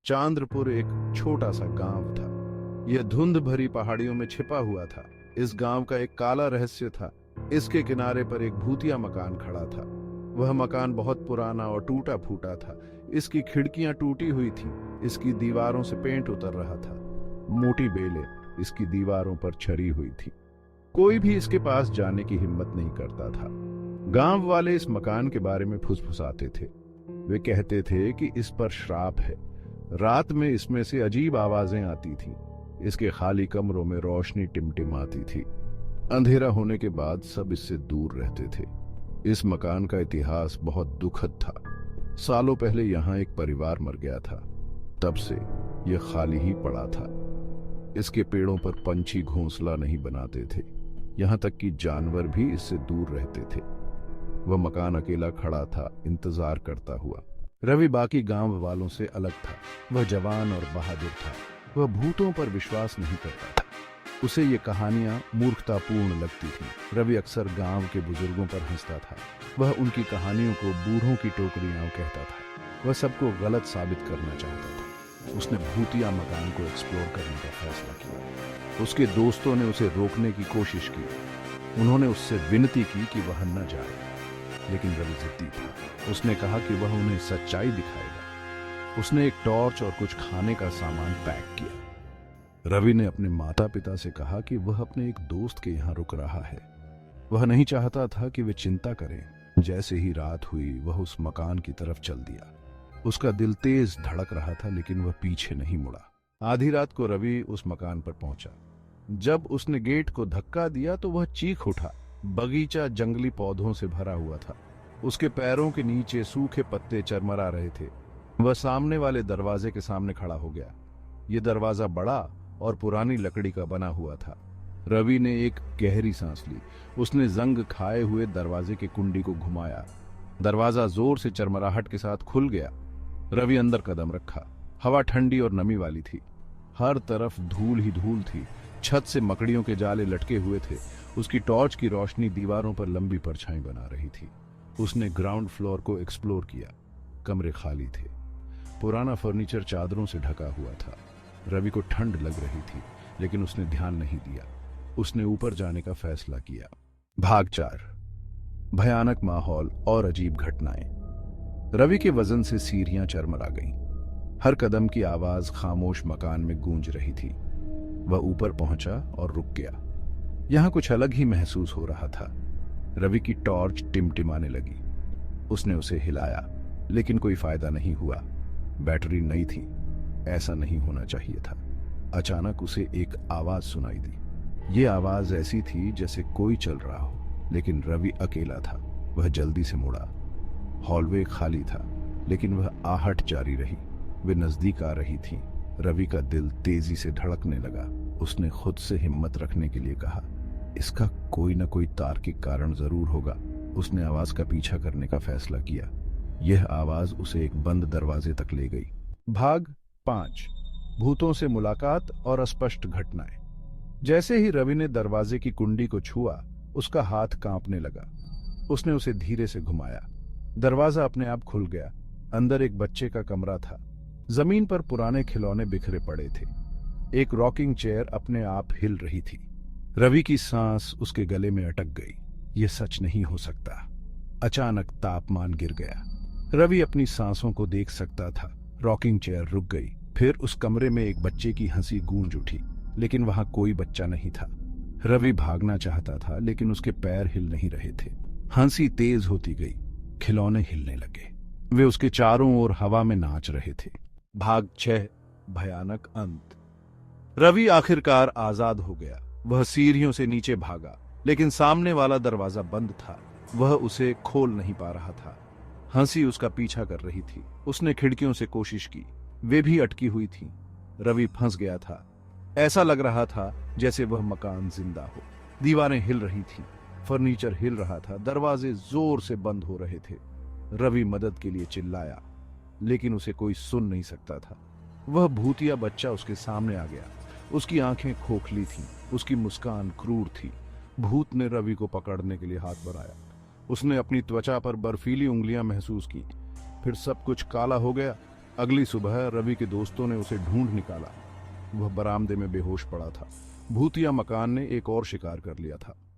चांद्रपुर एक छोटा सा गांव था। यह धुंध भरी पहाड़ियों में छिपा हुआ था। इस गांव का एक काला रहस्य था। इसके किनारे पर एक भूतिया मकान खड़ा था। वह मकान बहुत पुराना और टूटा फूटा था। इसकी खिड़कियां टूटी हुई थीं। इसकी दीवारों से पेंट उतर रहा था। मोटी बेलें इसकी दीवारों पर छरी हुई थी। कोई भी इसके पास जाने की हिम्मत नहीं करता था। गांव वाले इस मकान के बारे में फुसफुसाते थे। वे कहते थे कि इस पर श्राप है। रात में इसमें से अजीब आवाजें आती थीं। इसके खाली कमरों में रोशनी टिमटिमाती थी। अंधेरा होने के बाद सब इससे दूर रहते थे। इस मकान का इतिहास बहुत दुखद था। सालों पहले यहाँ एक परिवार मर गया था। तब से यह खाली ही पड़ा था। इसके पेड़ों पर पंछी घोंसला नहीं बनाते थे। यहाँ तक कि जानवर भी इससे दूर रहते थे। वह मकान अकेला खड़ा था, इंतजार करता हुआ। रवि बाकी गांव वालों से अलग था। वह जवान और बहादुर था। वह भूतों पर विश्वास नहीं करता था। उसे ये कहानियां मूर्खतापूर्ण लगती थीं। रवि अक्सर गांव के बुजुर्गों पर हंसता था। वह उनकी कहानियों को बूढ़ों की टोकरियां कहता था। वह सबको गलत साबित करना चाहता था। उसने भूतिया मकान को एक्सप्लोर करने का फैसला किया। उसके दोस्तों ने उसे रोकने की कोशिश की। उन्होंने उससे विनती की कि वह न जाए, लेकिन रवि जिद्दी था। उसने कहा कि वह उन्हें सच्चाई दिखाएगा। उसने एक टॉर्च और कुछ खाने का सामान पैक किया। रवि ने अपने माता पिता से कहा कि वह अपने एक दोस्त के यहाँ रुक रहा है। वह नहीं चाहता था कि वे चिंता करें। जैसे ही रात हुई, वह उस मकान की तरफ चल दिया। उसका दिल तेज धड़क रहा था, लेकिन वह पीछे नहीं मुड़ा। आधी रात को रवि उस मकान पर पहुंचा। जब उसने गेट को धक्का दिया तो वह चीख उठा। बगीचा जंगली पौधों से भरा हुआ था। उसके पैरों के नीचे सूखे पत्ते चरमरा रहे थे। वह सामने वाले दरवाजे के सामने खड़ा हो गया। यह दरवाजा बड़ा और पुरानी लकड़ी का बना हुआ था। रवि ने एक गहरी सांस ली। उसने जंग खाए हुए दरवाजे की कुंडी को घुमाया। दरवाजा जोर से चरमराहट के साथ खुल गया। रवि अंदर कदम रखा। हवा ठंडी और नमी वाली थी। हर तरफ धूल ही धूल थी। छत से मकड़ियों के जाले लटके हुए थे। उसकी टॉर्च की रोशनी दीवारों पर लंबी परछाई बना रही थी। उसने ग्राउंड फ्लोर को एक्सप्लोर किया। कमरे खाली थे। पुराना फर्नीचर चादरों से ढका हुआ था। रवि को ठंड लग रही थी, लेकिन उसने ध्यान नहीं दिया। उसने ऊपर जाने का फैसला किया। भाग 4। भयानक माहौल और अजीब घटनाएं। रवि के वजन से सीढ़ियां चरमरा गईं। हर कदम की आवाज खामोश मकान में गूंज रही थी। वह ऊपर पहुंचा और रुक गया। यहां कुछ अलग ही महसूस हो रहा था। रवि की टॉर्च टिमटिमाने लगी। उसने उसे हिलाया, लेकिन कोई फायदा नहीं हुआ। बैटरी नई थी। ऐसा नहीं होना चाहिए था। अचानक उसे एक आवाज सुनाई दी। ये आवाज ऐसी थी जैसे कोई चल रहा हो, लेकिन रवि अकेला था। वह जल्दी से मुड़ा। हॉलवे खाली था, लेकिन वह आहट जारी रही। वे नजदीक आ रही थी। रवि का दिल तेजी से धड़कने लगा। उसने खुद से हिम्मत रखने के लिए कहा, इसका कोई ना कोई तार्किक कारण जरूर होगा। उसने आवाज का पीछा करने का फैसला किया। यह आवाज उसे एक बंद दरवाजे तक ले गई। भाग 5। भूतों से मुलाकात और अस्पष्ट घटनाएं। जैसे ही रवि ने दरवाजे की कुंडी को छुआ, उसका हाथ कांपने लगा। उसने उसे धीरे से घुमाया। दरवाजा अपने आप खुल गया। अंदर एक बच्चे का कमरा था। जमीन पर पुराने खिलौने बिखरे पड़े थे। एक रॉकिंग चेयर अपने आप हिल रही थी। रवि की सांस उसके गले में अटक गई। यह सच नहीं हो सकता। अचानक तापमान गिर गया। रवि अपनी सांसों को देख सकता था। रॉकिंग चेयर रुक गई। फिर उस कमरे में एक बच्चे की हंसी गूंज उठी, लेकिन वहां कोई बच्चा नहीं था। रवि भागना चाहता था, लेकिन उसके पैर हिल नहीं रहे थे। हंसी तेज होती गई। खिलौने हिलने लगे। वे उसके चारों ओर हवा में नाच रहे थे। भाग 6। भयानक अंत। रवि आखिरकार आजाद हो गया। वह सीढ़ियों से नीचे भागा, लेकिन सामने वाला दरवाजा बंद था। वह उसे खोल नहीं पा रहा था। हंसी उसका पीछा कर रही थी। उसने खिड़कियों से कोशिश की। वे भी अटकी हुई थीं। रवि फंस गया था। ऐसा लग रहा था जैसे वह मकान जिंदा हो। दीवारें हिल रही थीं। फर्नीचर हिल रहा था। दरवाजे जोर से बंद हो रहे थे। रवि मदद के लिए चिल्लाया, लेकिन उसे कोई सुन नहीं सकता था। वह भूतिया बच्चा उसके सामने आ गया। उसकी आंखें खोखली थीं। उसकी मुस्कान क्रूर थी। भूत ने रवि को पकड़ने के लिए हाथ बढ़ाया। उसने अपनी त्वचा पर बर्फीली उंगलियां महसूस की। फिर सब कुछ काला हो गया। अगली सुबह रवि के दोस्तों ने उसे ढूंढ निकाला। वह बरामदे में बेहोश पड़ा था। भूतिया मकान ने एक और शिकार कर लिया था।